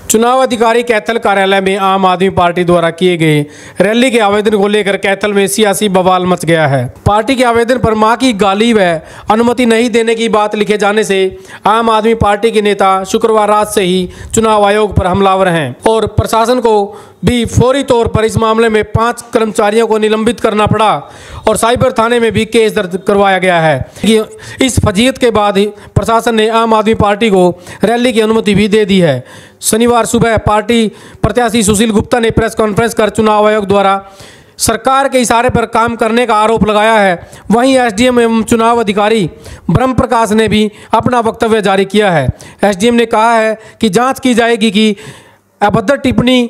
चुनाव अधिकारी कैथल कार्यालय में आम आदमी पार्टी द्वारा किए गए रैली के आवेदन को लेकर कैथल में सियासी बवाल मच गया है। पार्टी के आवेदन पर मां की गाली व अनुमति नहीं देने की बात लिखे जाने से आम आदमी पार्टी के नेता शुक्रवार रात से ही चुनाव आयोग पर हमलावर हैं और प्रशासन को भी फौरी तौर पर इस मामले में 5 कर्मचारियों को निलंबित करना पड़ा और साइबर थाने में भी केस दर्ज करवाया गया है। इस फजीहत के बाद प्रशासन ने आम आदमी पार्टी को रैली की अनुमति भी दे दी है। शनिवार सुबह पार्टी प्रत्याशी सुशील गुप्ता ने प्रेस कॉन्फ्रेंस कर चुनाव आयोग द्वारा सरकार के इशारे पर काम करने का आरोप लगाया है। वहीं एसडीएम एवं चुनाव अधिकारी ब्रह्म प्रकाश ने भी अपना वक्तव्य जारी किया है। एसडीएम ने कहा है कि जांच की जाएगी कि अभद्र टिप्पणी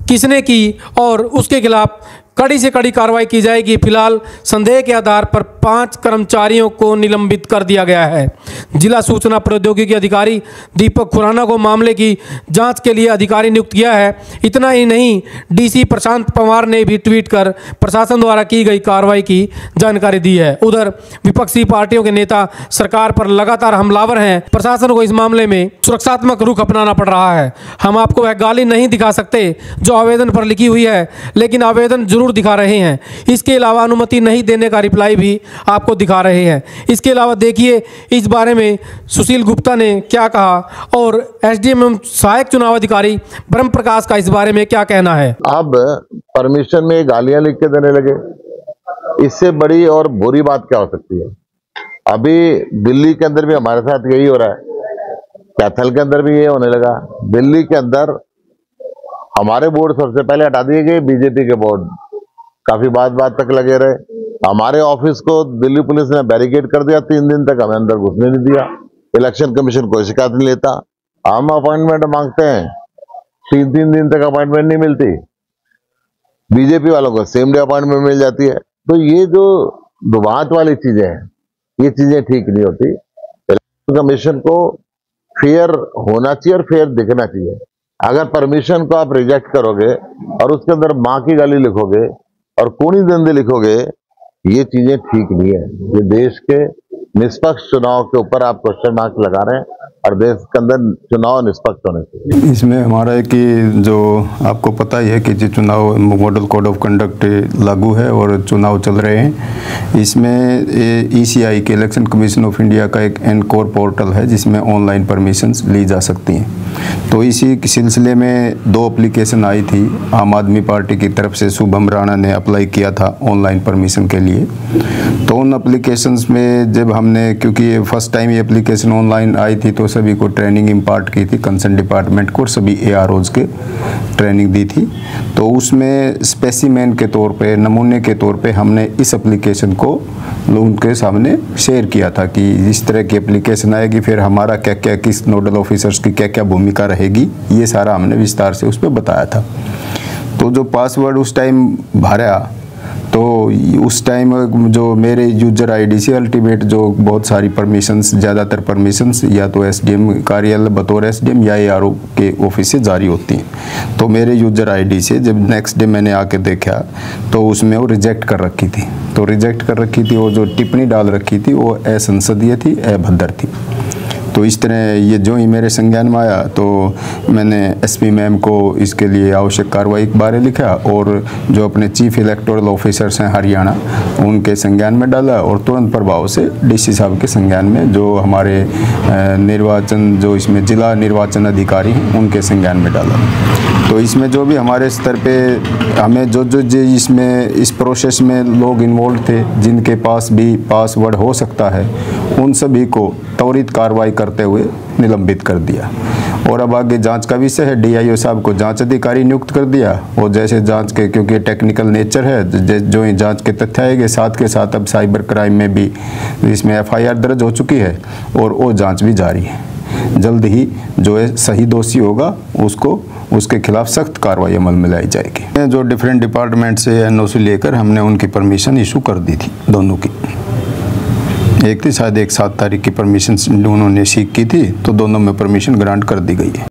किसने की और उसके खिलाफ कड़ी से कड़ी कार्रवाई की जाएगी। फिलहाल संदेह के आधार पर 5 कर्मचारियों को निलंबित कर दिया गया है। जिला सूचना प्रौद्योगिकी अधिकारी दीपक खुराना को मामले की जांच के लिए अधिकारी नियुक्त किया है। इतना ही नहीं, डीसी प्रशांत पवार ने भी ट्वीट कर प्रशासन द्वारा की गई कार्रवाई की जानकारी दी है। उधर विपक्षी पार्टियों के नेता सरकार पर लगातार हमलावर हैं। प्रशासन को इस मामले में सुरक्षात्मक रुख अपनाना पड़ रहा है। हम आपको वह गाली नहीं दिखा सकते जो आवेदन पर लिखी हुई है, लेकिन आवेदन जरूर दिखा रहे हैं। इसके अलावा अनुमति नहीं देने का रिप्लाई भी आपको दिखा रहे हैं। इसके अलावा देखिए इस बारे में सुशील गुप्ता ने क्या कहा और एसडीएम एवं सहायक चुनाव अधिकारी ब्रह्म प्रकाश का इस बारे में क्या कहना है। अब परमिशन में गालियां लिख के देने लगे, इससे बड़ी और बुरी बात क्या हो सकती है। अभी दिल्ली के अंदर भी हमारे साथ यही हो रहा है, कैथल के अंदर भी ये होने लगा। दिल्ली के अंदर हमारे बोर्ड सबसे पहले हटा दिए गए, बीजेपी के बोर्ड काफी बात तक लगे रहे। हमारे ऑफिस को दिल्ली पुलिस ने बैरिकेड कर दिया, 3 दिन तक हमें अंदर घुसने नहीं दिया। इलेक्शन कमीशन कोई शिकायत नहीं लेता। हम अपॉइंटमेंट मांगते हैं, 3 दिन तक अपॉइंटमेंट नहीं मिलती। बीजेपी वालों को सेम डे अपॉइंटमेंट मिल जाती है। तो ये जो दुबात वाली चीजें हैं, ये चीजें ठीक नहीं होती। इलेक्शन कमीशन को फेयर होना चाहिए और फेयर दिखना चाहिए। अगर परमिशन को आप रिजेक्ट करोगे और उसके अंदर मां की गाली लिखोगे और कूनी दंदे लिखोगे, ये चीजें ठीक नहीं है। ये देश के निष्पक्ष चुनाव के ऊपर आप क्वेश्चन मार्क लगा रहे हैं और देश के अंदर चुनाव निष्पक्ष होने चाहिए। इसमें हमारा है कि जो आपको पता ही है कि जो चुनाव मॉडल कोड ऑफ कंडक्ट लागू है और चुनाव चल रहे हैं। इसमें ईसीआई के इलेक्शन कमीशन ऑफ इंडिया का एक एनकोर पोर्टल है जिसमें ऑनलाइन परमिशंस ली जा सकती हैं। तो इसी सिलसिले में 2 एप्लीकेशन आई थी। आम आदमी पार्टी की तरफ से शुभम राणा ने अप्लाई किया था ऑनलाइन परमिशन के लिए। तो उन एप्लीकेशंस में जब हमने, क्योंकि फर्स्ट टाइम ये एप्लीकेशन ऑनलाइन आई थी, तो सभी को ट्रेनिंग इम्पार्ट की थी, कंसर्न डिपार्टमेंट को, और सभी एआरओज के ट्रेनिंग दी थी। तो उसमें स्पेसिमेन के तौर पे, नमूने के तौर पे हमने इस एप्लीकेशन को उनके सामने शेयर किया था कि इस तरह की एप्लीकेशन आएगी, फिर हमारा क्या क्या, किस नोडल ऑफिसर्स की क्या क्या भूमिका रहेगी, ये सारा हमने विस्तार से उस पर बताया था। तो जो पासवर्ड उस टाइम भरा, तो उस टाइम जो मेरे यूजर आईडी से अल्टीमेट जो बहुत सारी परमिशंस, ज़्यादातर परमिशंस या तो एसडीएम कार्यालय बतौर एसडीएम या एआरओ के ऑफिस से जारी होती हैं। तो मेरे यूजर आईडी से जब नेक्स्ट डे मैंने आके देखा तो उसमें वो रिजेक्ट कर रखी थी। तो रिजेक्ट कर रखी थी, वो जो टिप्पणी डाल रखी थी वो असंसदीय थी, अभद्र थी। तो इस तरह ये जो ही मेरे संज्ञान में आया तो मैंने एसपी मैम को इसके लिए आवश्यक कार्रवाई के बारे लिखा और जो अपने चीफ इलेक्टोरल ऑफिसर्स हैं हरियाणा, उनके संज्ञान में डाला और तुरंत प्रभाव से डीसी साहब के संज्ञान में, जो हमारे निर्वाचन, जो इसमें जिला निर्वाचन अधिकारी हैं, उनके संज्ञान में डाला। तो इसमें जो भी हमारे स्तर पे हमें जो इसमें इस प्रोसेस में लोग इन्वॉल्व थे, जिनके पास भी पासवर्ड हो सकता है, उन सभी को त्वरित कार्रवाई करते हुए निलंबित कर दिया। और अब आगे जांच का विषय है। डीआईओ साहब को जांच अधिकारी नियुक्त कर दिया और जैसे जांच के, क्योंकि टेक्निकल नेचर है, जो ही जांच के तथ्य आएंगे, साथ के साथ अब साइबर क्राइम में भी इसमें एफआईआर दर्ज हो चुकी है और वो जांच भी जारी है। जल्द ही जो है सही दोषी होगा उसको, उसके खिलाफ सख्त कार्रवाई अमल में लाई जाएगी। जो डिफरेंट डिपार्टमेंट से एनओसी लेकर हमने उनकी परमिशन इशू कर दी थी, दोनों की। एक थी शायद, एक 7 तारीख की परमिशन उन्होंने सीख की थी, तो दोनों में परमिशन ग्रांट कर दी गई है।